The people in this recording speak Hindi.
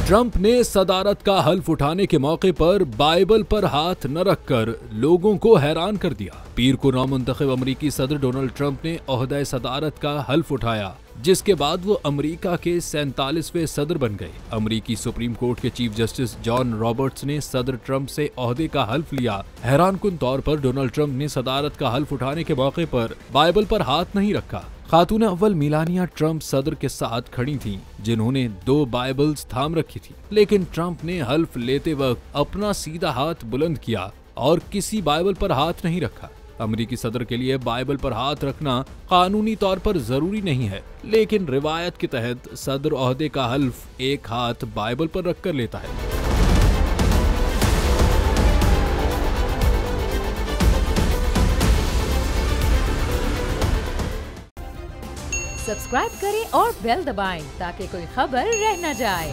ट्रंप ने सदारत का हल्फ उठाने के मौके पर बाइबल पर हाथ न रखकर लोगों को हैरान कर दिया। पीर को नौमुंतखब अमरीकी सदर डोनाल्ड ट्रंप ने ओहदा सदारत का हल्फ उठाया, जिसके बाद वो अमेरिका के 47वें सदर बन गए। अमेरिकी सुप्रीम कोर्ट के चीफ जस्टिस जॉन रॉबर्ट्स ने सदर ट्रंप से ओहदे का हल्फ लिया। हैरानकुन तौर पर डोनाल्ड ट्रंप ने सदारत का हल्फ उठाने के मौके पर बाइबल पर हाथ नहीं रखा। खातून अव्वल मिलानिया ट्रंप सदर के साथ खड़ी थीं, जिन्होंने 2 बाइबल्स थाम रखी थी, लेकिन ट्रंप ने हल्फ लेते वक्त अपना सीधा हाथ बुलंद किया और किसी बाइबल पर हाथ नहीं रखा। अमेरिकी सदर के लिए बाइबल पर हाथ रखना कानूनी तौर पर जरूरी नहीं है, लेकिन रिवायत के तहत सदर ओहदे का हल्फ एक हाथ बाइबल पर रखकर लेता है। सब्सक्राइब करें और बेल दबाएं ताकि कोई खबर रह न जाए।